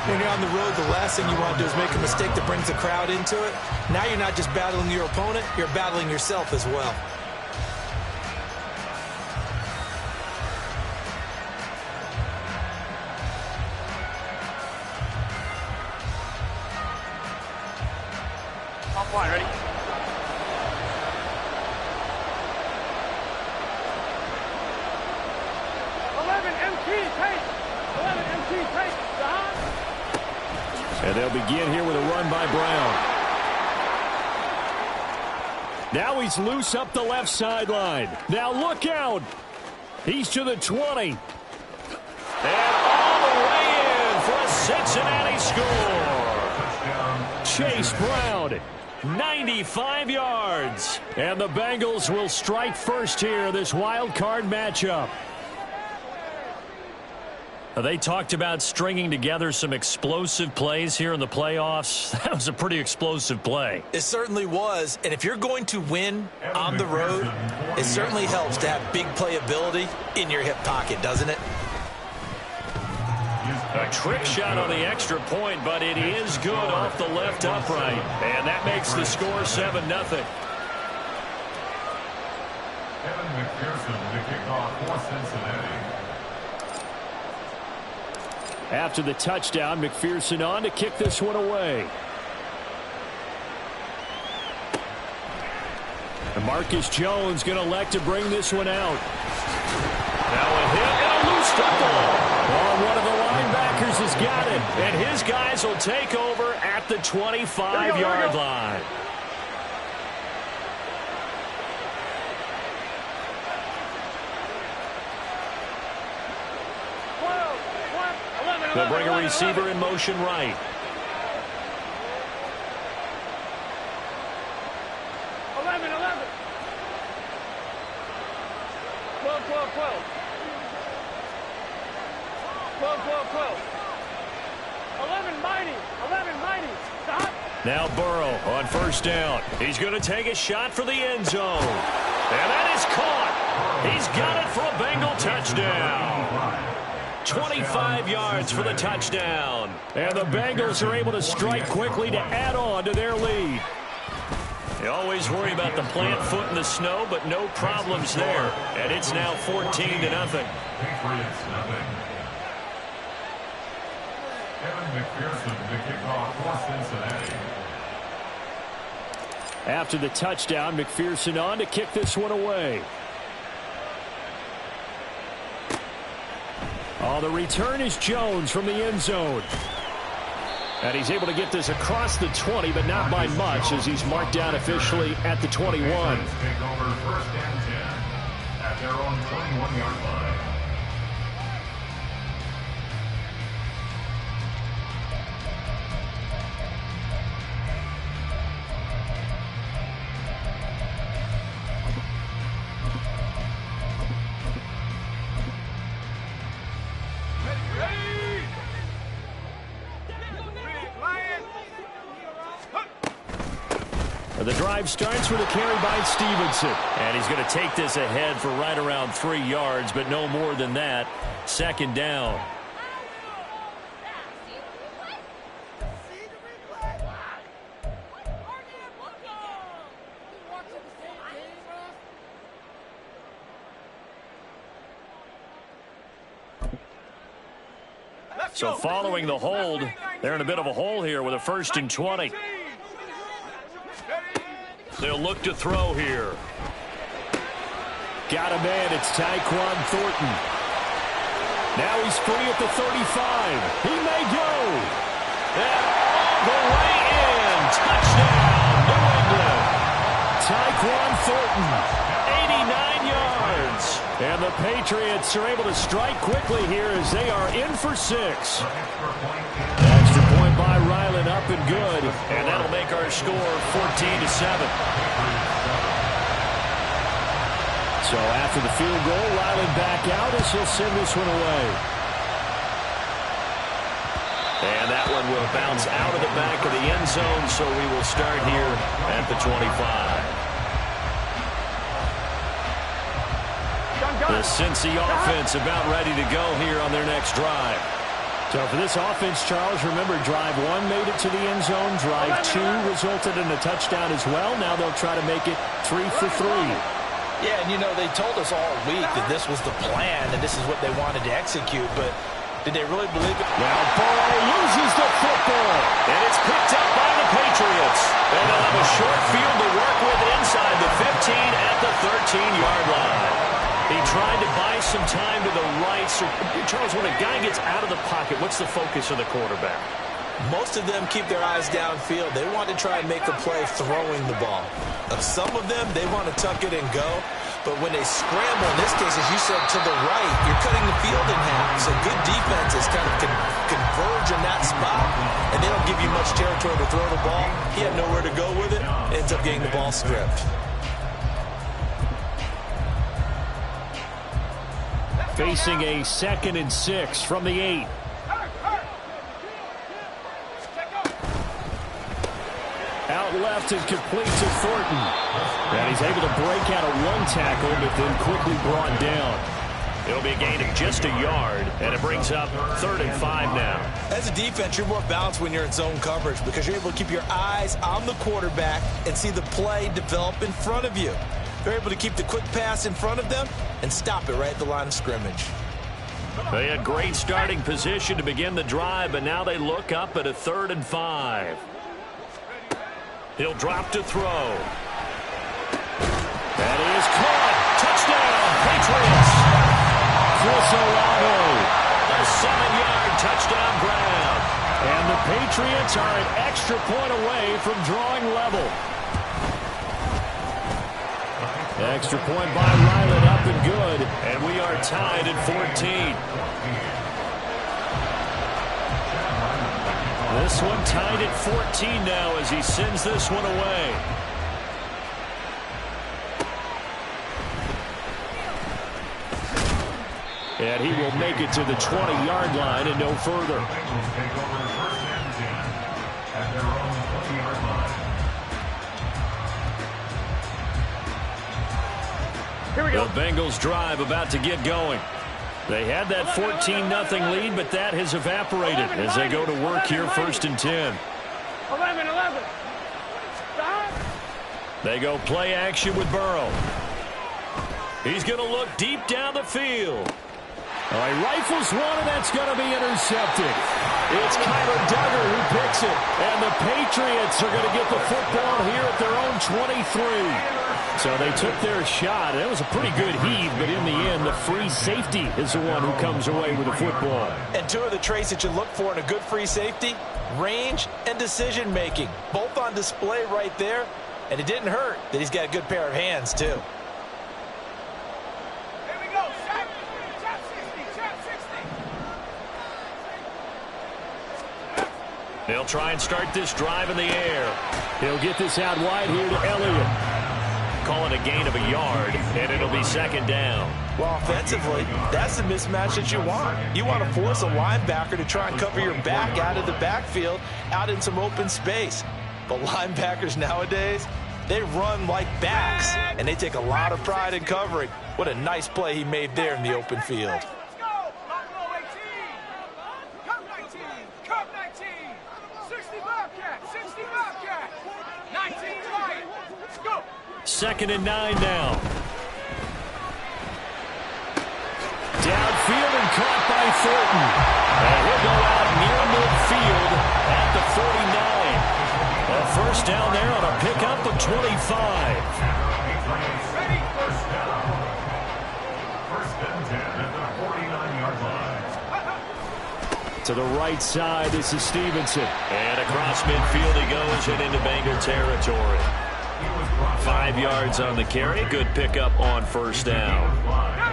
When you're on the road, the last thing you want to do is make a mistake that brings the crowd into it. Now you're not just battling your opponent, you're battling yourself as well. Offline, ready? And they'll begin here with a run by Brown. Now he's loose up the left sideline. Now look out. He's to the 20. And all the way in for a Cincinnati score. Chase Brown, 95 yards. And the Bengals will strike first here in this wild card matchup. They talked about stringing together some explosive plays here in the playoffs. That was a pretty explosive play. It certainly was. And if you're going to win on the road, it certainly helps to have big playability in your hip pocket, doesn't it? A trick shot on the extra point, but it is good off the left upright. And that makes the score 7-0. Kevin McPherson to kick off for Cincinnati. After the touchdown, McPherson on to kick this one away. And Marcus Jones going to elect to bring this one out. Now a hit and a loose football. Oh, one of the linebackers has got it. And his guys will take over at the 25-yard line. They'll bring a receiver in motion right. 11. 12. 11 mighty. Stop. Now Burrow on first down. He's going to take a shot for the end zone. And that is caught. He's got it for a Bengal touchdown. 25 yards for the touchdown. And the Bengals are able to strike quickly to add on to their lead. You always worry about the plant foot in the snow, but no problems there. And it's now 14-0. Patriots nothing. Kevin McPherson to kick off for Cincinnati. After the touchdown, McPherson on to kick this one away. Oh, the return is Jones from the end zone. And he's able to get this across the 20, but not by much, as he's marked down officially at the 21. Take over first and 10 at their own 21-yard line. The drive starts with a carry by Stevenson. And he's going to take this ahead for right around 3 yards, but no more than that. Second down. So following the hold, they're in a bit of a hole here with a 1st and 20. They'll look to throw here. Got a man. It's Tyquan Thornton. Now he's free at the 35. He may go. And all the way in. Touchdown, New England. Tyquan Thornton, 89 yards. And the Patriots are able to strike quickly here as they are in for 6. Extra point by Ryland, up and good. And that'll make our score 14-7. So after the field goal, Ryland back out as he'll send this one away. And that one will bounce out of the back of the end zone, so we will start here at the 25. The Cincy offense about ready to go here on their next drive. So for this offense, Charles, remember, drive 1 made it to the end zone. Drive 2 resulted in a touchdown as well. Now they'll try to make it 3 for 3. Yeah, and, you know, they told us all week that this was the plan and this is what they wanted to execute, but did they really believe it? Now Burrow loses the football, and it's picked up by the Patriots. And they'll have a short field to work with inside the 15 at the 13-yard line. He tried to buy some time to the right. So, Charles, when a guy gets out of the pocket, what's the focus of the quarterback? Most of them keep their eyes downfield. They want to try and make a play throwing the ball. Some of them, they want to tuck it and go. But when they scramble, in this case, as you said, to the right, you're cutting the field in half. So good defenses kind of converge in that spot, and they don't give you much territory to throw the ball. He had nowhere to go with it. Ends up getting the ball stripped. Facing a 2nd and 6 from the 8. Out left and complete to Thornton. And he's able to break out of 1 tackle, but then quickly brought down. It'll be a gain of just a yard, and it brings up 3rd and 5 now. As a defense, you're more balanced when you're in zone coverage because you're able to keep your eyes on the quarterback and see the play develop in front of you. They're able to keep the quick pass in front of them and stop it right at the line of scrimmage. They had great starting position to begin the drive, but now they look up at a 3rd and 5. He'll drop to throw. That is caught. Touchdown, Patriots. Chris Olave. A 7-yard touchdown grab. And the Patriots are an extra point away from drawing level. Extra point by Ryland, up and good. And we are tied at 14. This one tied at 14 now as he sends this one away. And he will make it to the 20-yard line and no further. Here we go. The Bengals drive about to get going. They had that 14-0 lead, but that has evaporated as they go to work here 1st and 10. 11. Stop. They go play action with Burrow. He's going to look deep down the field. All right, rifles one, and that's going to be intercepted. It's Kyler Duggar who picks it, and the Patriots are going to get the football here at their own 23. So they took their shot. That was a pretty good heave, but in the end, the free safety is the one who comes away with the football. And 2 of the traits that you look for in a good free safety, range and decision-making. Both on display right there, and it didn't hurt that he's got a good pair of hands, too. They'll try and start this drive in the air. He'll get this out wide here to Elliott. Call it a gain of a yard, and it'll be 2nd down. Well, offensively, that's the mismatch that you want. You want to force a linebacker to try and cover your back out of the backfield, out in some open space. But linebackers nowadays, they run like backs, and they take a lot of pride in covering. What a nice play he made there in the open field. Second and 9 now. Downfield and caught by Thornton. And he'll go out near midfield at the 49. A 1st down there on a pickup of 25. Ready, 1st down. 1st and 10 at the 49-yard line. To the right side, this is Stevenson. And across midfield he goes and into Bengal territory. 5 yards on the carry. Good pickup on 1st down.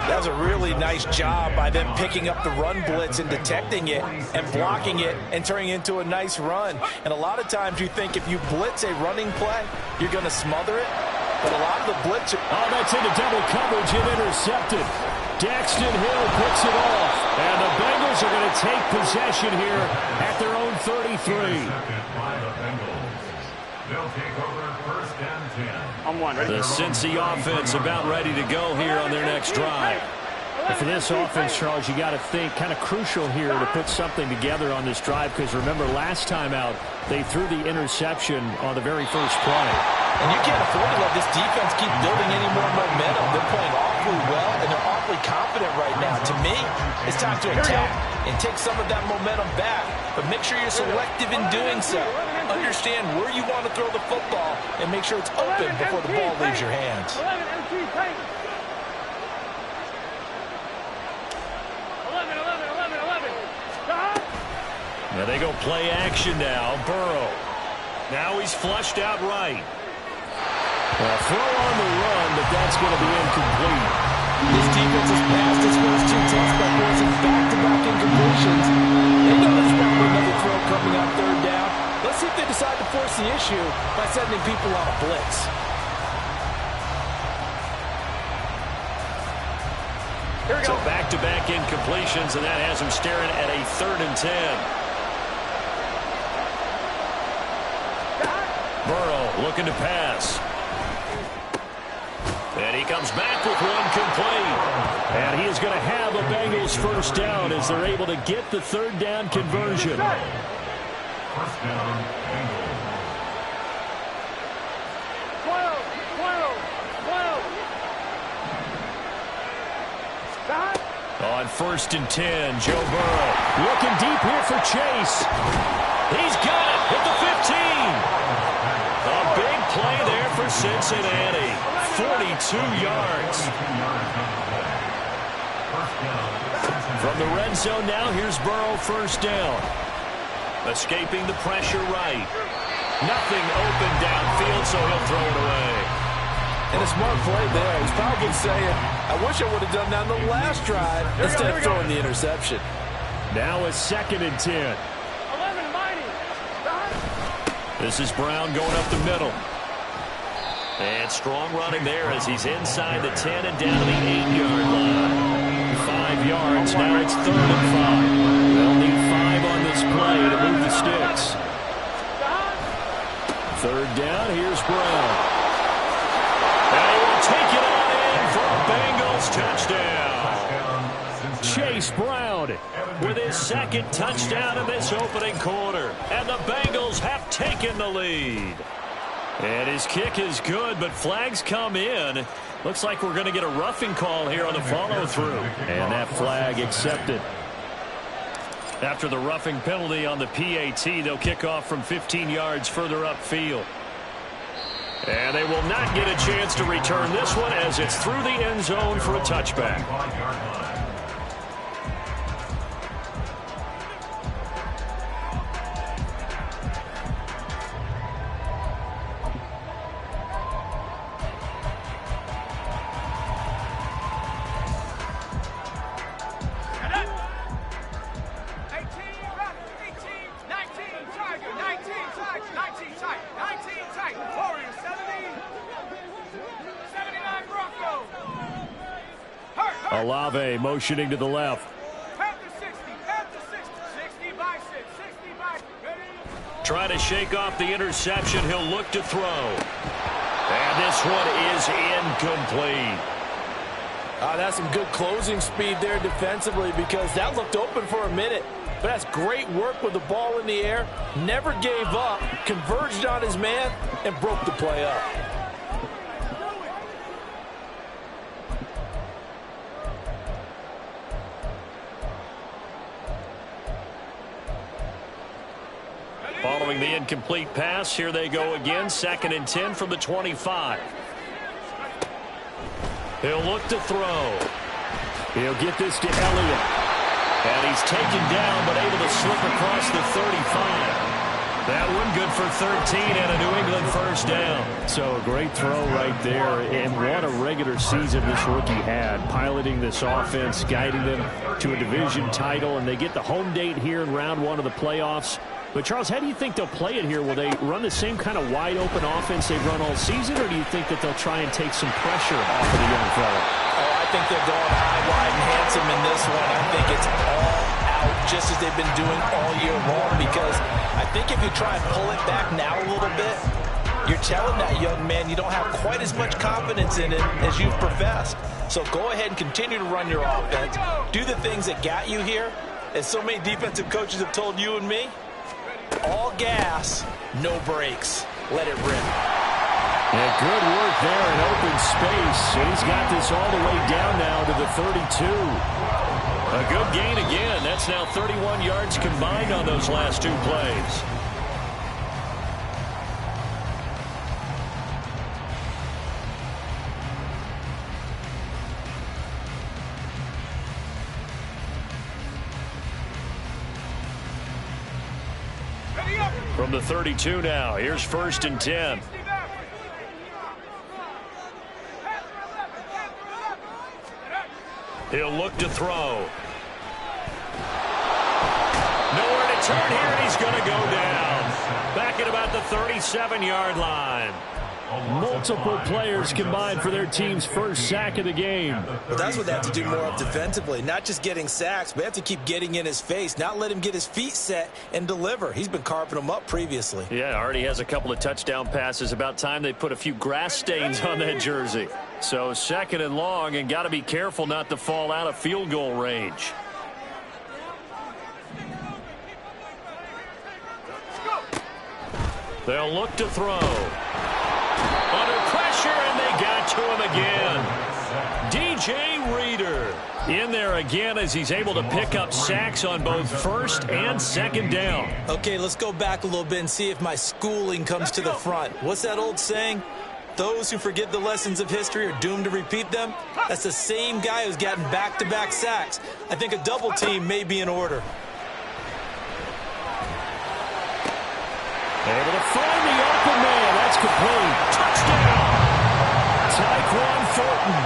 That was a really nice job by them picking up the run blitz and detecting it and blocking it and turning it into a nice run. And a lot of times you think if you blitz a running play, you're going to smother it. But a lot of the blitz... Oh, that's into double coverage and intercepted. Daxton Hill picks it off. And the Bengals are going to take possession here at their own 33. They'll take over 1st and 10. I'm one. The Cincy offense about ready to go here on their next drive. And for this offense, Charles, you got to think kind of crucial here to put something together on this drive, because remember last time out they threw the interception on the very first play. And you can't afford to let this defense keep building any more momentum. They're playing awfully well, and they're awfully confident right now. To me, it's time to attack and take some of that momentum back. But make sure you're selective in doing so. Understand where you want to throw the football and make sure it's open before the ball leaves your hands. 11, stop. Now they go play action now. Burrow. Now he's flushed out right. Well, throw on the run, but that's going to be incomplete. This defense has passed its first two tests by forcing back-to-back incompletions. They know there's probably another throw coming on third down. Let's see if they decide to force the issue by sending people on a blitz. Here we So go. back-to-back incompletions, and that has him staring at a 3rd and 10. Burrow looking to pass. And he comes back with one complete. And he is going to have a Bengals first down as they're able to get the 3rd down conversion. First down, Bengals. 12. Stop. On 1st and 10, Joe Burrow looking deep here for Chase. He's got it at the 15. A big play there for Cincinnati. 42 yards. From the red zone now, here's Burrow first down. Escaping the pressure right. Nothing open downfield, so he'll throw it away. And a smart play there. He's probably saying, I wish I would have done that on the last drive instead of throwing the interception. Now a 2nd and 10. 11, mighty. Stop. This is Brown going up the middle. And strong running there as he's inside the 10 and down to the 8-yard line. 5 yards, now it's 3rd and 5. They'll need 5 on this play to move the sticks. 3rd down, here's Brown. And he will take it on in for a Bengals touchdown. Chase Brown With his 2nd touchdown in this opening quarter. And the Bengals have taken the lead. And his kick is good, but flags come in. Looks like we're going to get a roughing call here on the follow-through. And that flag accepted. After the roughing penalty on the PAT, they'll kick off from 15 yards further upfield. And they will not get a chance to return this one as it's through the end zone for a touchback. Olave motioning to the left. Trying to shake off the interception. He'll look to throw. And this one is incomplete. That's some good closing speed there defensively, because that looked open for a minute. But that's great work with the ball in the air. Never gave up, converged on his man, and broke the play up. Following the incomplete pass, here they go again. 2nd and 10 from the 25. He'll look to throw. He'll get this to Elliott. And he's taken down, but able to slip across the 35. That one good for 13 and a New England first down. So a great throw right there, and what a regular season this rookie had, piloting this offense, guiding them to a division title, and they get the home date here in round 1 of the playoffs. But, Charles, how do you think they'll play it here? Will they run the same kind of wide-open offense they've run all season, or do you think that they'll try and take some pressure off of the young fella? Oh, I think they're going high, wide, and handsome in this one. I think it's all out, just as they've been doing all year long, because I think if you try and pull it back now a little bit, you're telling that young man you don't have quite as much confidence in it as you've professed. So go ahead and continue to run your offense. Do the things that got you here. As so many defensive coaches have told you and me, all gas, no brakes. Let it rip. Yeah, good work there in open space. And he's got this all the way down now to the 32. A good gain again. That's now 31 yards combined on those last two plays. From the 32 now, here's 1st and 10. He'll look to throw. Nowhere to turn here, and he's going to go down. Back at about the 37-yard line. Multiple players combined for their team's first sack of the game. But that's what they have to do more of defensively. Not just getting sacks, but they have to keep getting in his face. Not let him get his feet set and deliver. He's been carving them up previously. Yeah, already has a couple of touchdown passes. About time they put a few grass stains on that jersey. So 2nd and long, and got to be careful not to fall out of field goal range. They'll look to throw. Under pressure, and they got to him again. DJ Reader in there again as he's able to pick up sacks on both 1st and 2nd down. Okay, let's go back a little bit and see if my schooling comes to the front. What's that old saying? Those who forget the lessons of history are doomed to repeat them. That's the same guy who's gotten back-to-back sacks. I think a double team may be in order. Able to find the open man. That's complete. Touchdown. Tyquan Thornton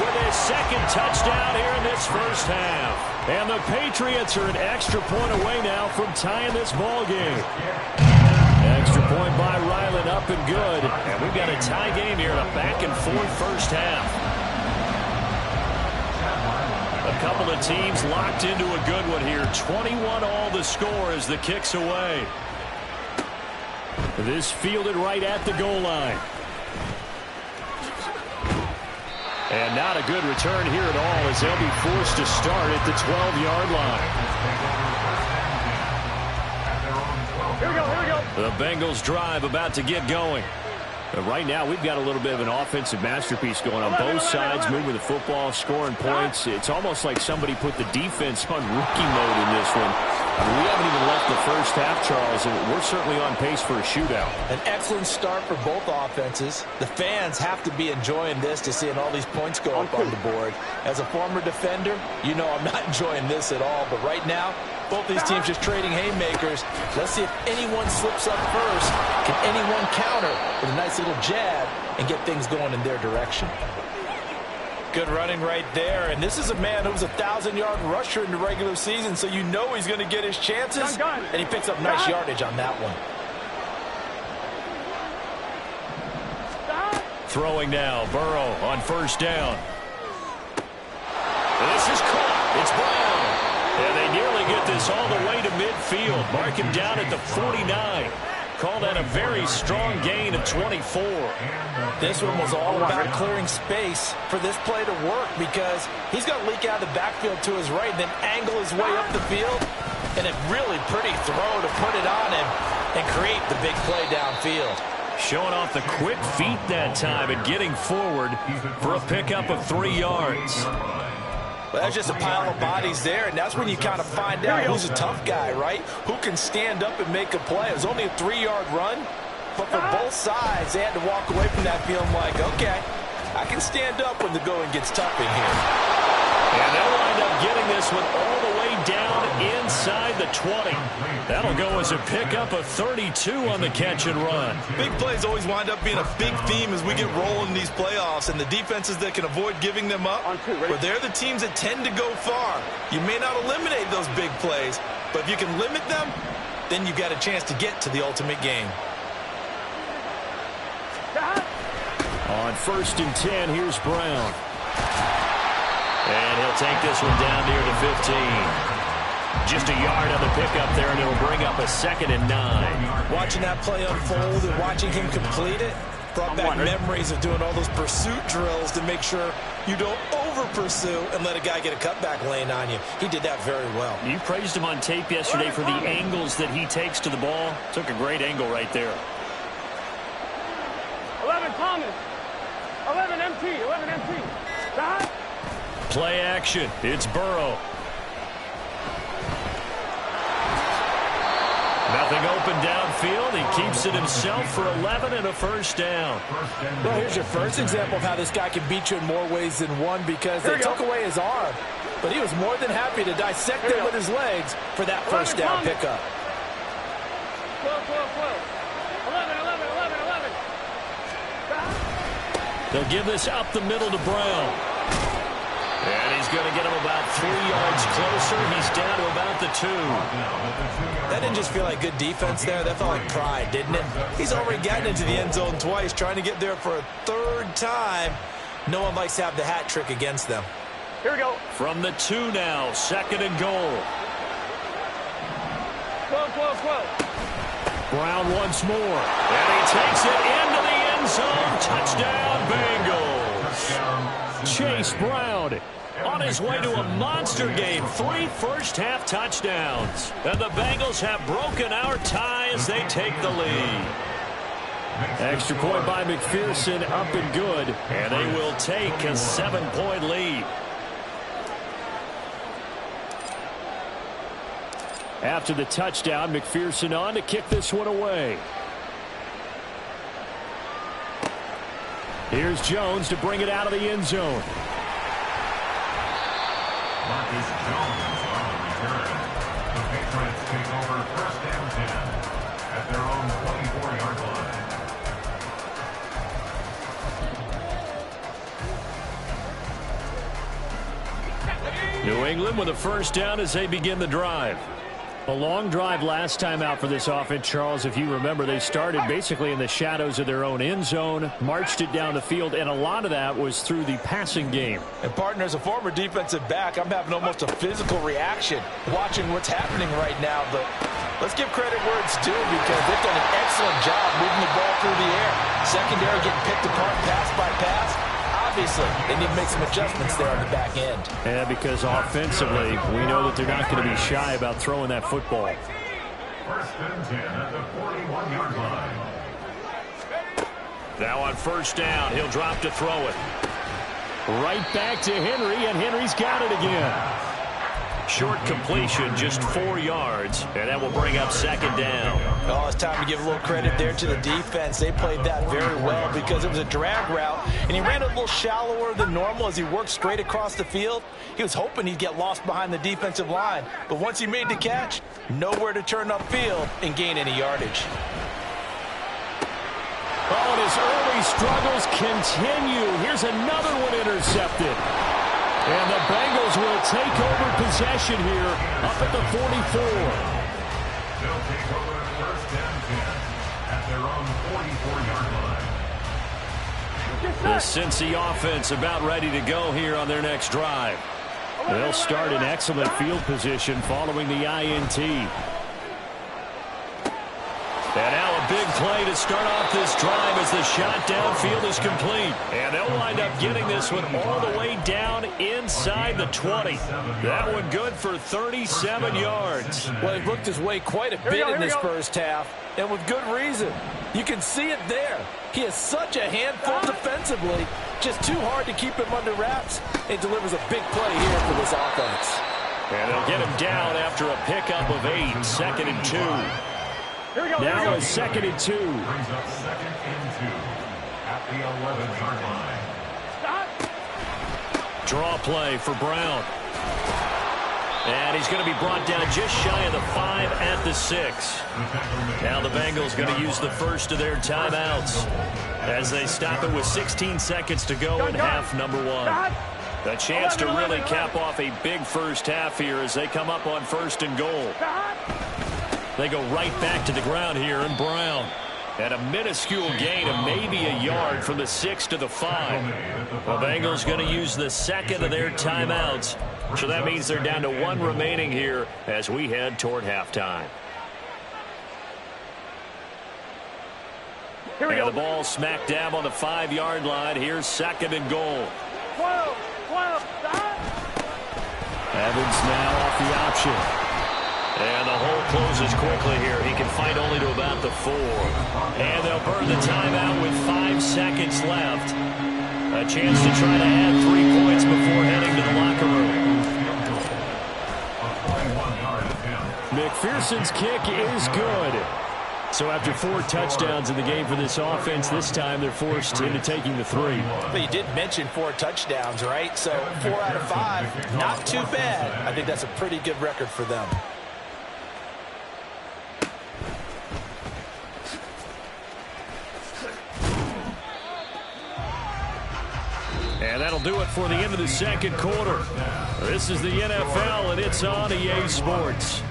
with his 2nd touchdown here in this first half. And the Patriots are an extra point away now from tying this ball game. Extra point by Ryland, up and good. And we've got a tie game here in a back-and-forth first half. A couple of teams locked into a good one here. 21-all the score as the kick's away. This fielded right at the goal line. And not a good return here at all as they'll be forced to start at the 12-yard line. Here we go, here we go. The Bengals drive about to get going. But right now, we've got a little bit of an offensive masterpiece going on both sides, moving the football, scoring points. It's almost like somebody put the defense on rookie mode in this one. I mean, we haven't even left the first half, Charles, and we're certainly on pace for a shootout. An excellent start for both offenses. The fans have to be enjoying this to seeing all these points go up on the board. As a former defender, you know I'm not enjoying this at all. But right now, both these teams just trading haymakers. Let's see if anyone slips up first. Can anyone counter with a nice little jab and get things going in their direction? Good running right there. And this is a man who was a 1,000-yard rusher in the regular season, so you know he's going to get his chances. And he picks up nice yardage on that one. Throwing now, Burrow on 1st down. This is caught. It's Brown. And they nearly get this all the way to midfield. Mark him down at the 49. Call that a very strong gain of 24. This one was all about clearing space for this play to work because he's going to leak out of the backfield to his right and then angle his way up the field. And a really pretty throw to put it on him and create the big play downfield. Showing off the quick feet that time and getting forward for a pickup of 3 yards. Well, that's just a pile of bodies there, and that's when you kind of find out who's a tough guy, right? Who can stand up and make a play. It was only a 3-yard run, but for both sides, they had to walk away from that feeling like, okay, I can stand up when the going gets tough in here. And they'll wind up getting this one all the way down inside the 20. That'll go as a pickup of 32 on the catch and run. Big plays always wind up being a big theme as we get rolling in these playoffs, and the defenses that can avoid giving them up, but they're the teams that tend to go far. You may not eliminate those big plays, but if you can limit them, then you've got a chance to get to the ultimate game. On 1st and 10, here's Brown. And he'll take this one down near the 15. Just a yard on the pickup there, and it'll bring up a 2nd and 9. Watching that play unfold and watching him complete it brought back memories of doing all those pursuit drills to make sure you don't over-pursue and let a guy get a cutback lane on you. He did that very well. You praised him on tape yesterday for the angles that he takes to the ball. Took a great angle right there. 11 Thomas. 11 MT. 11 MT. Stop. Play action. It's Burrow. Nothing open downfield. He keeps it himself for 11 and a first down. Well, here's your first example of how this guy can beat you in more ways than one, because they took away his arm. But he was more than happy to dissect it with his legs for that first down pickup. 12, 12, 12. 11, 11, 11, 11. They'll give this up the middle to Brown. And he's going to get him about 3 yards closer. He's down to about the 2. That didn't just feel like good defense there. That felt like pride, didn't it? He's already gotten into the end zone twice, trying to get there for a third time. No one likes to have the hat trick against them. Here we go. From the 2 now, 2nd and goal. 12, 12, 12. Brown once more. And he takes it into the end zone. Touchdown, Bengals. Chase Brown on his way to a monster game. 3 first-half touchdowns. And the Bengals have broken our tie as they take the lead. Extra point by McPherson, up and good. And they will take a 7-point lead. After the touchdown, McPherson on to kick this one away. Here's Jones to bring it out of the end zone. Marcus Jones on the return. The Patriots take over first down 10 at their own 24-yard line. New England with a first down as they begin the drive. A long drive last time out for this offense, Charles. If you remember, they started basically in the shadows of their own end zone, marched it down the field, and a lot of that was through the passing game. And, partner, as a former defensive back, I'm having almost a physical reaction watching what's happening right now. But let's give credit where it's due, because they've done an excellent job moving the ball through the air. Secondary getting picked apart pass by pass. Obviously, they need to make some adjustments there on the back end. Yeah, because offensively, we know that they're not going to be shy about throwing that football. First and 10 at the 41-yard line. Now on first down, he'll drop to throw it. Right back to Henry, and Henry's got it again. Short completion, just 4 yards, and that will bring up second down. Oh, it's time to give a little credit there to the defense. They played that very well, because it was a drag route, and he ran a little shallower than normal as he worked straight across the field. He was hoping he'd get lost behind the defensive line, but once he made the catch, nowhere to turn upfield and gain any yardage. Oh, and his early struggles continue. Here's another one intercepted. And the Bengals will take over possession here up at the 44. They'll take over first and 10 at their own 44-yard line. The Cincy offense about ready to go here on their next drive. They'll start in excellent field position following the INT. And now a big play to start off this drive as the shot downfield is complete. And they'll wind up getting this one all the way down inside the 20. That one good for 37 yards. Well, he worked his way quite a bit in this first half, and with good reason. You can see it there. He has such a handful defensively, just too hard to keep him under wraps, and delivers a big play here for this offense. And they'll get him down after a pickup of 8, 2nd and 2. Now it's 2nd and 2. Brings up 2nd and 2 at the 11-yard line. Draw play for Brown. And he's going to be brought down just shy of the 5 at the 6. Now the Bengals going to use the first of their timeouts as they stop it with 16 seconds to go in half number 1. A chance to really cap off a big first half here as they come up on 1st and goal. They go right back to the ground here, and Brown at a minuscule gain of maybe a yard from the 6 to the 5. The Bengals going to use the second of their timeouts, so that means they're down to 1 remaining here as we head toward halftime. Here we go. The ball smack dab on the 5-yard line. Here's 2nd and goal. 12, 12. Evans now off the option. And the hole closes quickly here. He can fight only to about the 4. And they'll burn the timeout with 5 seconds left. A chance to try to add 3 points before heading to the locker room. McPherson's kick is good. So after 4 touchdowns in the game for this offense, this time they're forced into taking the 3. But you did mention 4 touchdowns, right? So 4 out of 5, not too bad. I think that's a pretty good record for them. And that'll do it for the end of the second quarter. This is the NFL, and it's on EA Sports.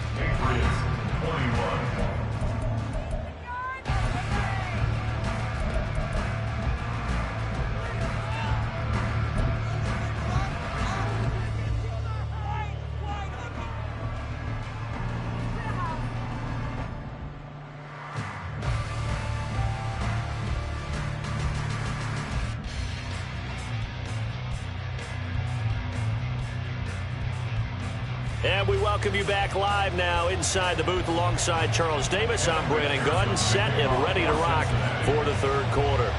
And we welcome you back live now inside the booth alongside Charles Davis. I'm Brandon Gordon, set and ready to rock for the third quarter.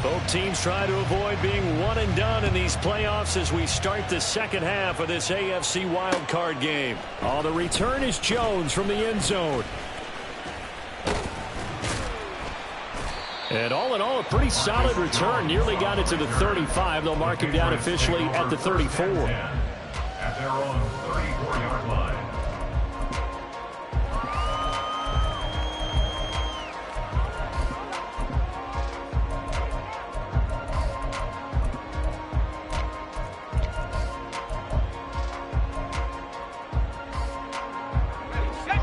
Both teams try to avoid being one and done in these playoffs as we start the second half of this AFC wildcard game. Oh, the return is Jones from the end zone. And all in all, a pretty solid return. Nearly got it to the 35. They'll mark him down officially at the 34. At their own 34-yard line.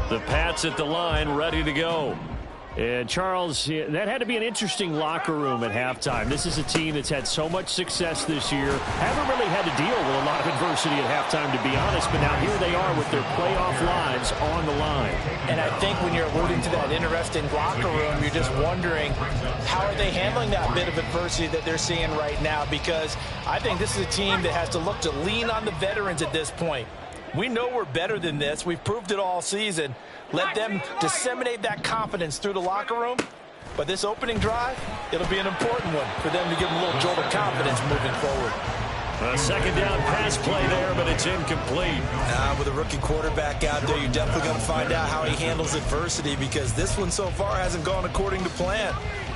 The Pats at the line, ready to go. And, Charles, that had to be an interesting locker room at halftime. This is a team that's had so much success this year. Haven't really had to deal with a lot of adversity at halftime, to be honest. But now here they are with their playoff lives on the line. And I think when you're alluding to that interesting locker room, you're just wondering how are they handling that bit of adversity that they're seeing right now? Because I think this is a team that has to look to lean on the veterans at this point. We know we're better than this. We've proved it all season. Let them disseminate that confidence through the locker room. But this opening drive, it'll be an important one for them to give them a little jolt of confidence moving forward. A second down pass play there, but it's incomplete. With a rookie quarterback out there, you're definitely going to find out how he handles adversity because this one so far hasn't gone according to plan.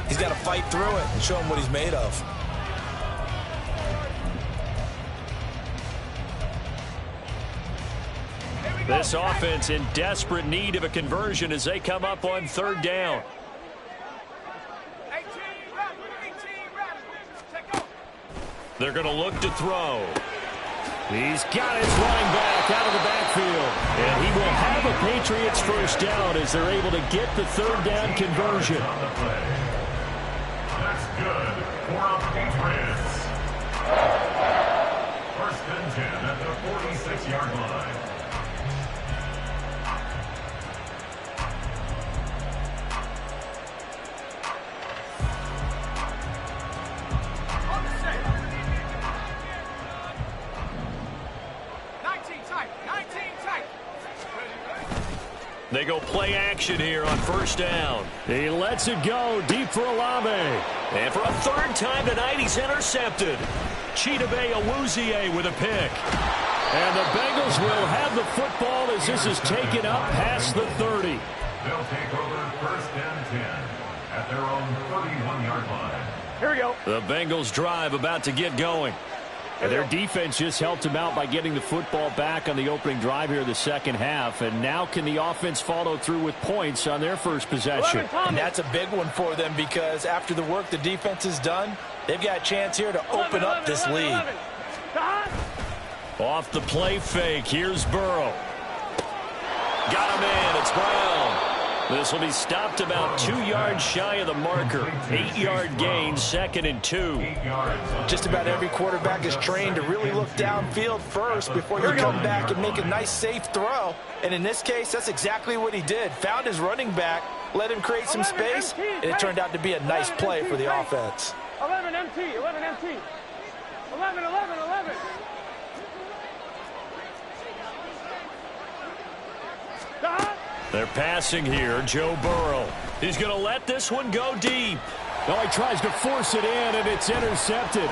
He's got to fight through it and show him what he's made of. This offense in desperate need of a conversion as they come up on third down. They're going to look to throw. He's got his running back out of the backfield. And he will have a Patriots first down as they're able to get the third down conversion. That's good for the Patriots. First and 10 at the 46-yard line. They go play action here on first down. He lets it go deep for Olave. And for a third time tonight, he's intercepted. Chidobe Awuzie with a pick. And the Bengals will have the football as this is taken up past the 30. They'll take over first and 10 at their own 31-yard line. Here we go. The Bengals drive about to get going. And their defense just helped them out by getting the football back on the opening drive here in the second half. And now can the offense follow through with points on their first possession? And that's a big one for them because after the work the defense has done, they've got a chance here to open up this lead. Off the play fake, here's Burrow. Got him in, it's Brown. This will be stopped about 2 yards shy of the marker. 8-yard gain, 2nd and 2. Just about every quarterback is trained to really look downfield first before you come back and make a nice, safe throw. And in this case, that's exactly what he did. Found his running back, let him create some space, and it turned out to be a nice play for the offense. 11, MT. 11 MT. 11, 11, 11. They're passing here. Joe Burrow. He's going to let this one go deep. Oh, he tries to force it in, and it's intercepted.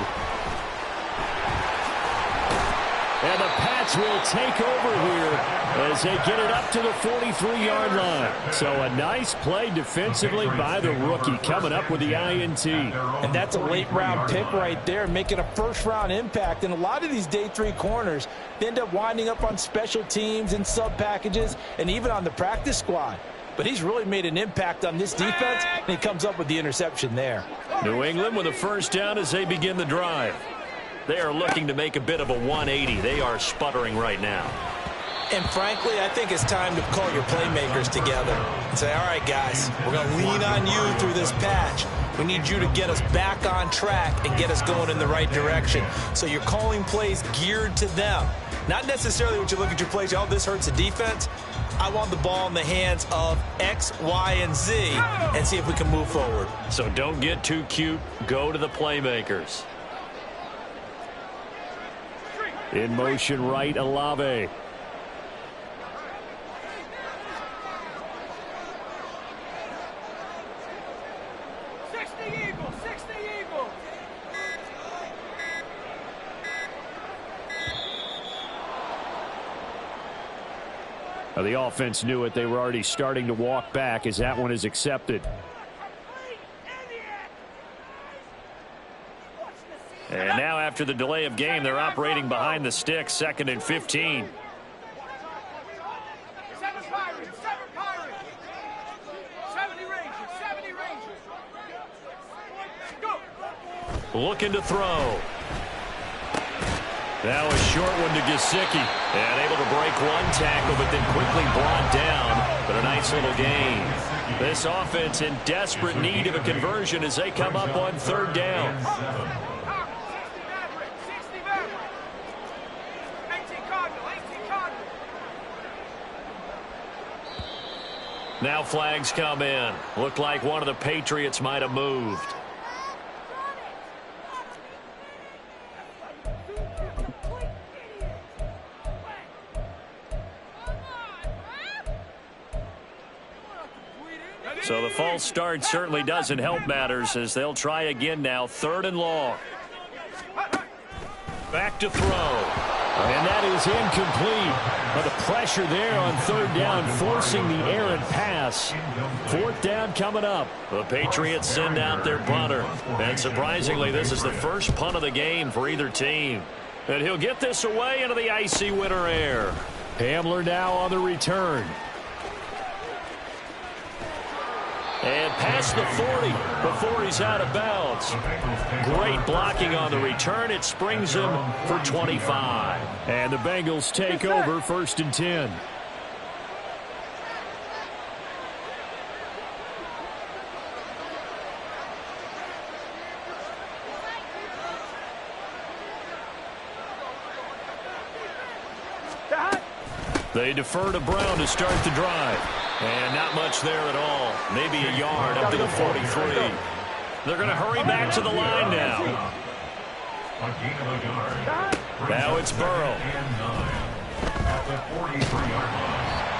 And the Pats will take over here as they get it up to the 43-yard line. So a nice play defensively by the rookie, coming up with the INT. And that's a late-round pick right there, making a first-round impact. And a lot of these day 3 corners, they end up winding up on special teams and sub-packages and even on the practice squad. But he's really made an impact on this defense, and he comes up with the interception there. New England with a first down as they begin the drive. They are looking to make a bit of a 180. They are sputtering right now. And frankly, I think it's time to call your playmakers together and say, all right, guys, we're going to lean on you through this patch. We need you to get us back on track and get us going in the right direction. So you're calling plays geared to them. Not necessarily when you look at your plays, oh, this hurts the defense. I want the ball in the hands of X, Y, and Z and see if we can move forward. So don't get too cute. Go to the playmakers. In motion right, Olave. Now the offense knew it. They were already starting to walk back as that one is accepted. And now after the delay of game, they're operating behind the sticks, 2nd and 15. Looking to throw. That was short one to Gesicki. And able to break one tackle, but then quickly brought down. But a nice little gain. This offense in desperate need of a conversion as they come up on 3rd down. Now flags come in. Looked like one of the Patriots might have moved. So the false start certainly doesn't help matters as they'll try again now. 3rd and long. Back to throw. And that is incomplete. But the pressure there on 3rd down, forcing the errant pass. 4th down coming up. The Patriots send out their punter. And surprisingly, this is the first punt of the game for either team. And he'll get this away into the icy winter air. Hamler now on the return. And past the 40 before he's out of bounds. Great blocking on the return. It springs him for 25. And the Bengals take over 1st and 10. They defer to Brown to start the drive. And not much there at all. Maybe a yard up to the 43. They're going to hurry back to the line now. Now it's Burrow.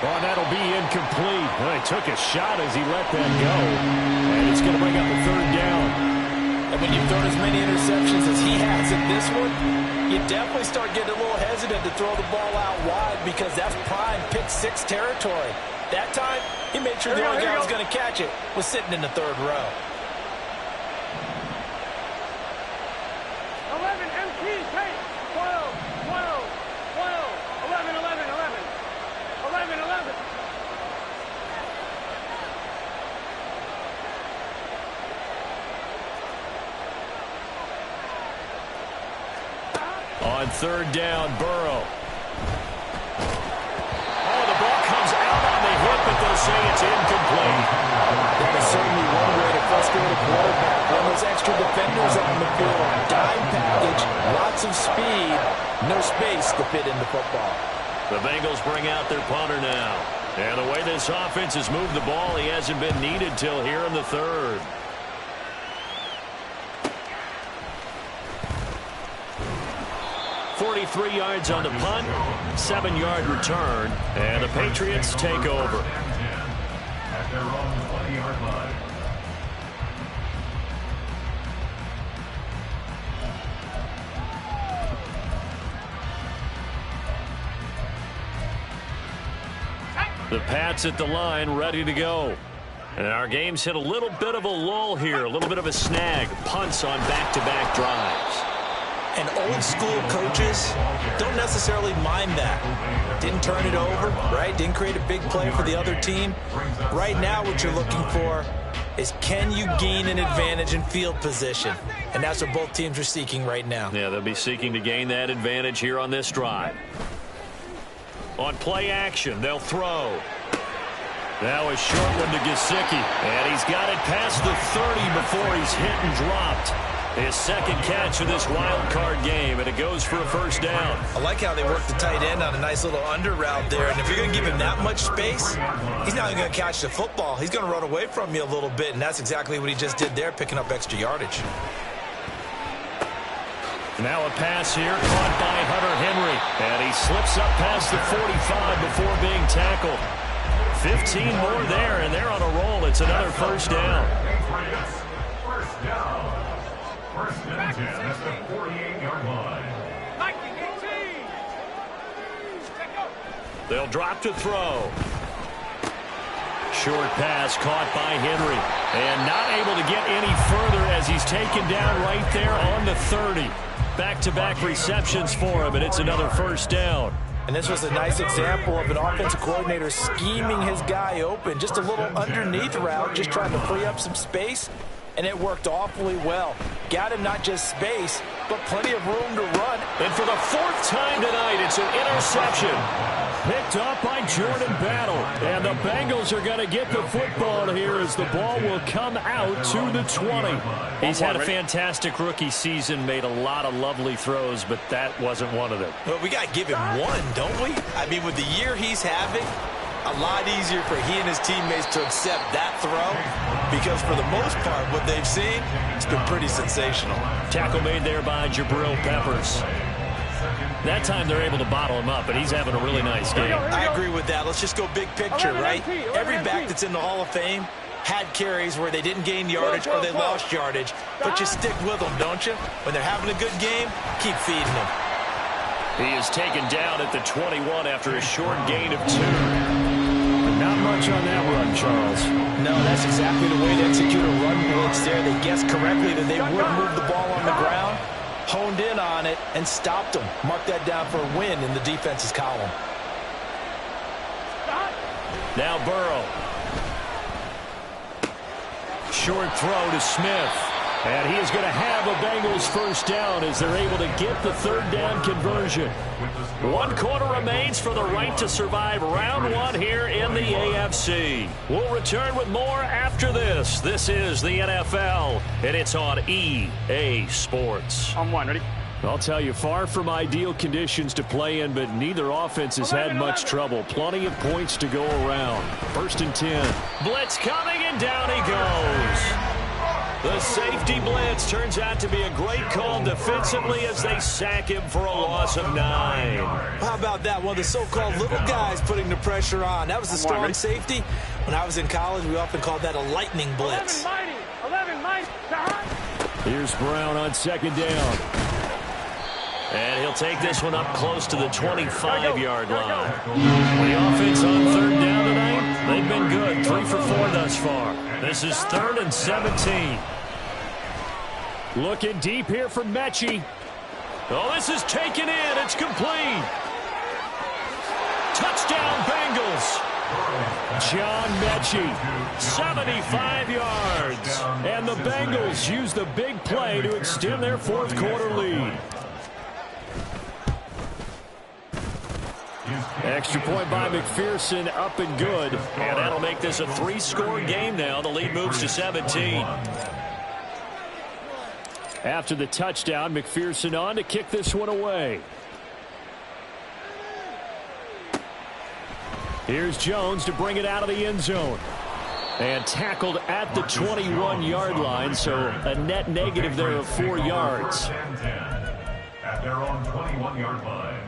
Well, that'll be incomplete. Well, he took a shot as he let that go. And it's going to bring up a 3rd down. And when you've thrown as many interceptions as he has in this one, you definitely start getting a little hesitant to throw the ball out wide because that's prime pick 6 territory. That time, he made sure the only guy who was going to catch it was sitting in the 3rd row. 11 MT, 10, 12, 12, 12, 11, 11, 11, 11, 11. On 3rd down, Burrow. Oh, the ball comes out on the hip, but they'll say it's incomplete. That is certainly one way to frustrate a quarterback. When there's extra defenders on the field, dime package, lots of speed, no space to fit into football. The Bengals bring out their punter now. And the way this offense has moved the ball, he hasn't been needed till here in the 3rd. 23 yards on the punt, 7-yard return, and the Patriots take over. At their own 20-yard line. The Pats at the line, ready to go. And our game's hit a little bit of a lull here, a little bit of a snag. Punts on back-to-back drives. And old school coaches don't necessarily mind that. Didn't turn it over, right? Didn't create a big play for the other team. Right now what you're looking for is, can you gain an advantage in field position? And that's what both teams are seeking right now. Yeah, they'll be seeking to gain that advantage here on this drive. On play action, they'll throw. Now a short one to Gesicki. And he's got it past the 30 before he's hit and dropped. His second catch of this wild card game, and it goes for a first down. I like how they work the tight end on a nice little under route there. And if you're going to give him that much space, he's not even going to catch the football. He's going to run away from you a little bit, and that's exactly what he just did there, picking up extra yardage. Now a pass here, caught by Hunter Henry. And he slips up past the 45 before being tackled. 15 more there, and they're on a roll. It's another first down. First down. First and 10 at the 48-yard line. They'll drop to throw. Short pass caught by Henry. And not able to get any further as he's taken down right there on the 30. Back-to-back receptions for him, and it's another first down. And this was a nice example of an offensive coordinator scheming his guy open. Just a little underneath route, just trying to free up some space, and it worked awfully well. Got him not just space, but plenty of room to run. And for the fourth time tonight, it's an interception. Picked up by Jordan Battle. And the Bengals are going to get the football here as the ball will come out to the 20. He's had a fantastic rookie season, made a lot of lovely throws, but that wasn't one of them. Well, we got to give him one, don't we? I mean, with the year he's having, a lot easier for he and his teammates to accept that throw, because for the most part, what they've seen, it's been pretty sensational. Tackle made there by Jabril Peppers. That time they're able to bottle him up, but he's having a really nice game. I agree with that. Let's just go big picture, right? Every back that's in the Hall of Fame had carries where they didn't gain yardage or they lost yardage, but you stick with them, don't you? When they're having a good game, keep feeding them. He is taken down at the 21 after a short gain of 2. Not much on that run, Charles. No, that's exactly the way to execute a run blitz there. They guessed correctly that they would move the ball on the ground, honed in on it, and stopped them. Mark that down for a win in the defense's column. Now Burrow. Short throw to Smith. And he is going to have a Bengals first down as they're able to get the third down conversion. 1 quarter remains for the right to survive round 1 here in the AFC. We'll return with more after this. This is the NFL, and it's on EA Sports. On 1, ready? I'll tell you, far from ideal conditions to play in, but neither offense has had much trouble. Plenty of points to go around. 1st and 10. Blitz coming, and down he goes. The safety blitz turns out to be a great call defensively as they sack him for a loss of 9. How about that? One of the so-called little guys putting the pressure on. That was the strong safety. When I was in college, we often called that a lightning blitz. 11 mighty. Here's Brown on 2nd down. And he'll take this one up close to the 25-yard line. The offense on 3rd down tonight, they've been good. 3 for 4 thus far. This is 3rd and 17. Looking deep here for Mechie. Oh, this is taken in. It's complete. Touchdown, Bengals. John Mechie. 75 yards. And the Bengals use the big play to extend their 4th quarter lead. Extra point by McPherson, up and good. And that'll make this a 3-score game now. The lead moves to 17. After the touchdown, McPherson on to kick this one away. Here's Jones to bring it out of the end zone. And tackled at the 21-yard line, so a net negative there of 4 yards. at their own 21-yard line.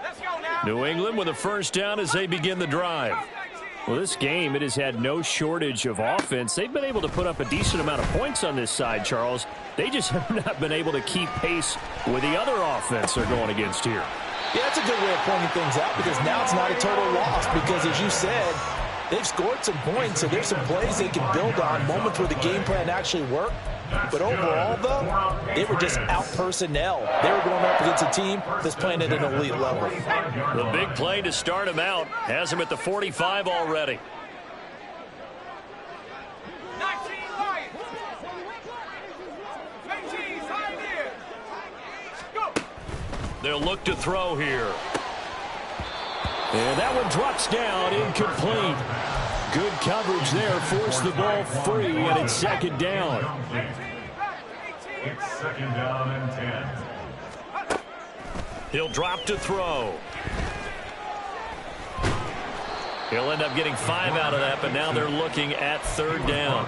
Let's go now. New England with a first down as they begin the drive. Well, this game, it has had no shortage of offense. They've been able to put up a decent amount of points on this side, Charles. They just have not been able to keep pace with the other offense they're going against here. Yeah, that's a good way of pointing things out because now it's not a total loss because, as you said, they've scored some points, so there's some plays they can build on, moments where the game plan actually worked. But overall, though, they were just out-personnel. They were going up against a team that's playing at an elite level. The big play to start him out has him at the 45 already. 19 Lions. 18 Pioneers. Go. They'll look to throw here. And that one drops down, incomplete. Good coverage there, forced the ball free, and it's second down. It's second down and 10. He'll drop to throw. He'll end up getting 5 out of that, but now they're looking at third down.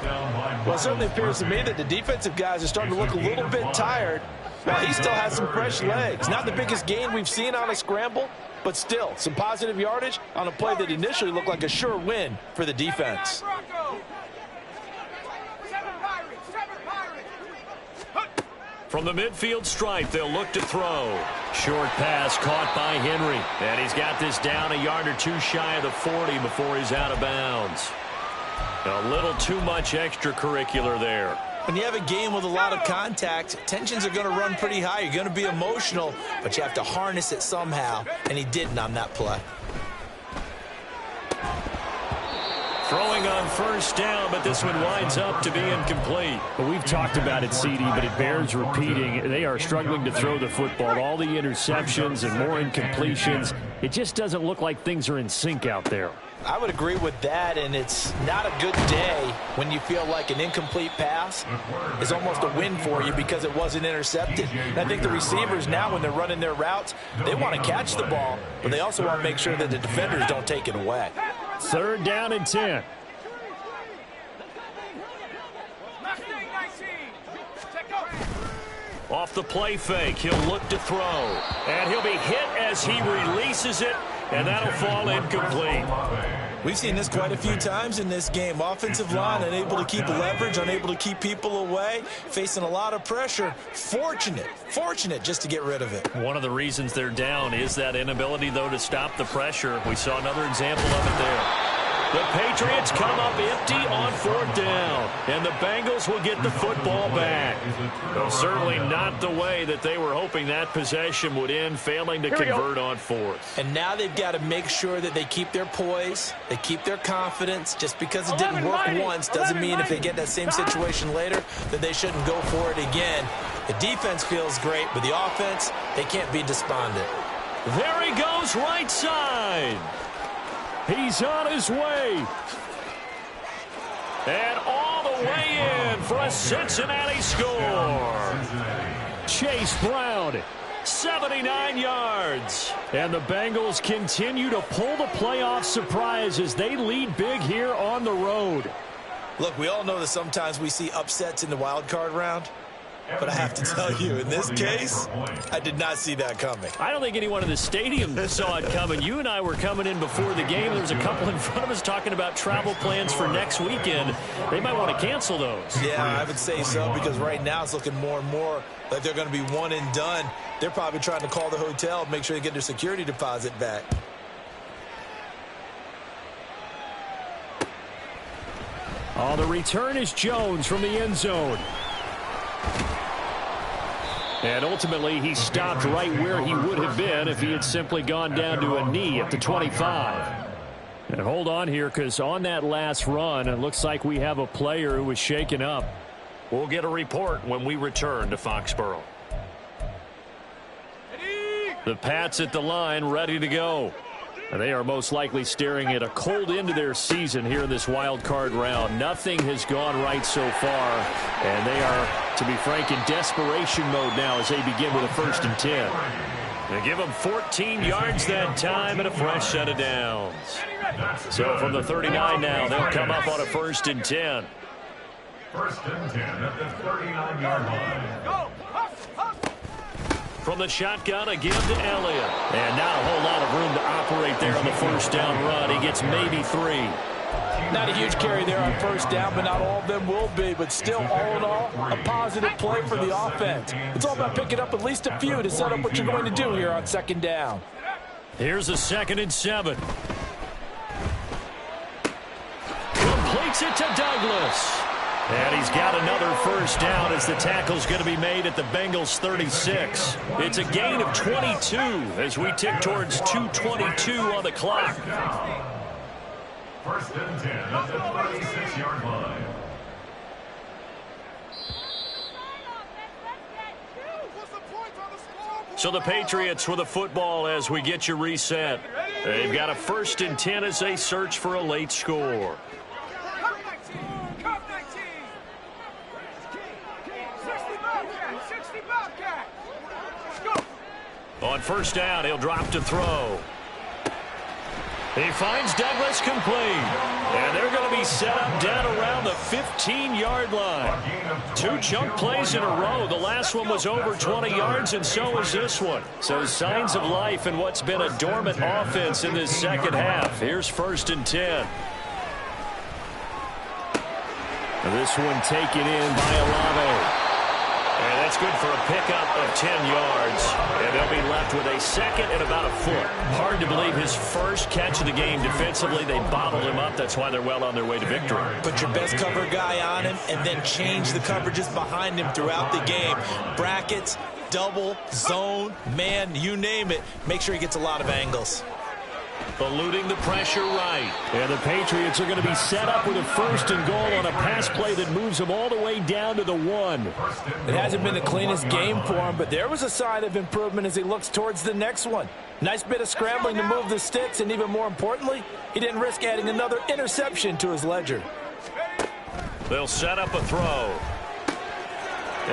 Well, it certainly appears to me that the defensive guys are starting to look a little bit tired. Well, he still has some fresh legs. Not the biggest gain we've seen on a scramble, but still some positive yardage on a play that initially looked like a sure win for the defense. From the midfield stripe, they'll look to throw. Short pass caught by Henry. And he's got this down a yard or two shy of the 40 before he's out of bounds. A little too much extracurricular there. When you have a game with a lot of contact, tensions are going to run pretty high. You're going to be emotional, but you have to harness it somehow, and he didn't on that play. Throwing on first down, but this one winds up to be incomplete. Well, we've talked about it, CD, but it bears repeating. They are struggling to throw the football. All the interceptions and more incompletions. It just doesn't look like things are in sync out there. I would agree with that, and it's not a good day when you feel like an incomplete pass is almost a win for you because it wasn't intercepted. And I think the receivers now, when they're running their routes, they want to catch the ball, but they also want to make sure that the defenders don't take it away. Third down and 10. Off the play fake, he'll look to throw. And he'll be hit as he releases it, and that'll fall incomplete. We've seen this quite a few times in this game. Offensive line unable to keep leverage, unable to keep people away, facing a lot of pressure. Fortunate just to get rid of it. One of the reasons they're down is that inability, though, to stop the pressure. We saw another example of it there. The Patriots come up empty on fourth down, and the Bengals will get the football back. Well, certainly not the way that they were hoping that possession would end, failing to convert on fourth. And now they've got to make sure that they keep their poise, they keep their confidence. Just because it didn't work once doesn't mean if they get that same situation later that they shouldn't go for it again. The defense feels great, but the offense, they can't be despondent. There he goes, right side. He's on his way. And all the way in for a Cincinnati score. Chase Brown, 79 yards. And the Bengals continue to pull the playoff surprise as they lead big here on the road. Look, we all know that sometimes we see upsets in the wild card round. But I have to tell you, in this case, I did not see that coming. I don't think anyone in the stadium saw it coming. You and I were coming in before the game. There was a couple in front of us talking about travel plans for next weekend. They might want to cancel those. Yeah, I would say so, because right now it's looking more and more like they're going to be one and done. They're probably trying to call the hotel, make sure they get their security deposit back. Oh, the return is Jones from the end zone. And ultimately, he stopped right where he would have been if he had simply gone down to a knee at the 25. And hold on here, because on that last run, it looks like we have a player who was shaken up. We'll get a report when we return to Foxborough. The Pats at the line, ready to go. And they are most likely staring at a cold end to their season here in this wild card round. Nothing has gone right so far, and they are, to be frank, in desperation mode now as they begin with a 1st and 10. They give them 14 yards that time and a fresh set of downs. So from the 39 now, they'll come up on a 1st and 10. 1st and 10 at the 39-yard line. Go! From the shotgun, again to Elliott. And not a whole lot of room to operate there on the first down run. He gets maybe 3. Not a huge carry there on first down, but not all of them will be. But still, all in all, a positive play for the offense. It's all about picking up at least a few to set up what you're going to do here on second down. Here's a 2nd and 7. Completes it to Douglas. And he's got another first down as the tackle's going to be made at the Bengals' 36. It's a gain of 22 as we tick towards 2:22 on the clock. First and 10 at the 36-yard line. So the Patriots with a football as we get you reset. They've got a 1st and 10 as they search for a late score. On first down, he'll drop to throw. He finds Douglas complete. And they're going to be set up down around the 15-yard line. 2 chunk plays in a row. The last one was over 20 yards, and so is this one. So signs of life in what's been a dormant offense in this second half. Here's 1st and 10. This one taken in by Olave. And that's good for a pickup of 10 yards. And they'll be left with a 2nd and about a foot. Hard to believe his first catch of the game defensively. They bottled him up. That's why they're well on their way to victory. Put your best cover guy on him and then change the coverages behind him throughout the game. Brackets, double, zone, man, you name it. Make sure he gets a lot of angles. Eluding the pressure right. And the Patriots are going to be set up with a 1st and goal on a pass play that moves them all the way down to the 1. It hasn't been the cleanest game for him, but there was a sign of improvement as he looks towards the next one. Nice bit of scrambling to move the sticks, and even more importantly, he didn't risk adding another interception to his ledger. They'll set up a throw.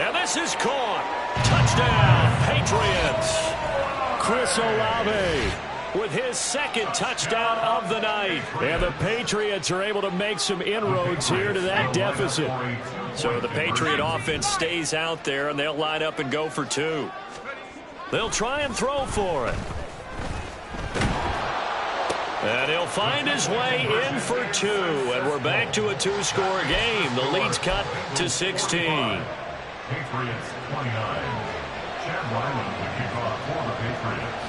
And this is caught. Touchdown, Patriots. Chris Olave with his 2nd touchdown of the night. And the Patriots are able to make some inroads here to that deficit. So the Patriot offense stays out there, and they'll line up and go for 2. They'll try and throw for it. And he'll find his way in for 2. And we're back to a 2-score game. The lead's cut to 16. Patriots 29. Chad Ryland will kick off for the Patriots.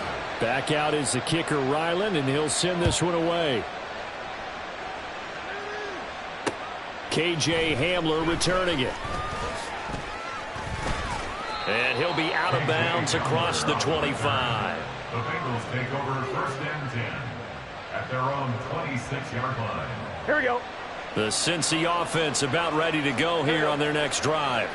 Back out is the kicker, Ryland, and he'll send this one away. K.J. Hamler returning it. And he'll be out of bounds across the 25. The Bengals take over 1st and 10 at their own 26-yard line. Here we go. The Cincy offense about ready to go here on their next drive.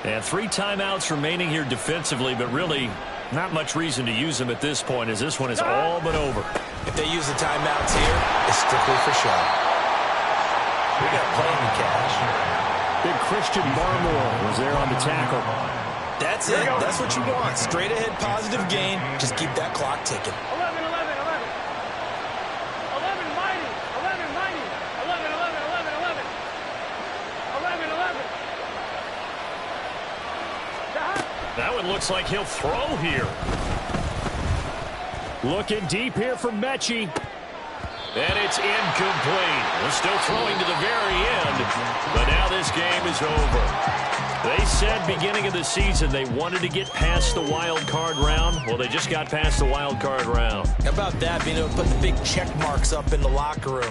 And 3 timeouts remaining here defensively, but really not much reason to use them at this point, as this one is all but over. If they use the timeouts here, it's strictly for show. We got plenty of cash. Big Christian Barmore was there on the tackle. That's it. That's what you want. Straight ahead positive gain. Just keep that clock ticking. 11, 11, 11. 11, mighty. 11, mighty. 11, 11, 11, 11. 11, 11. That one looks like he'll throw here. Looking deep here for Mechie. And it's incomplete. They're still throwing to the very end. But now this game is over. They said beginning of the season they wanted to get past the wild card round. Well, they just got past the wild card round. How about that, being able to put the big check marks up in the locker room?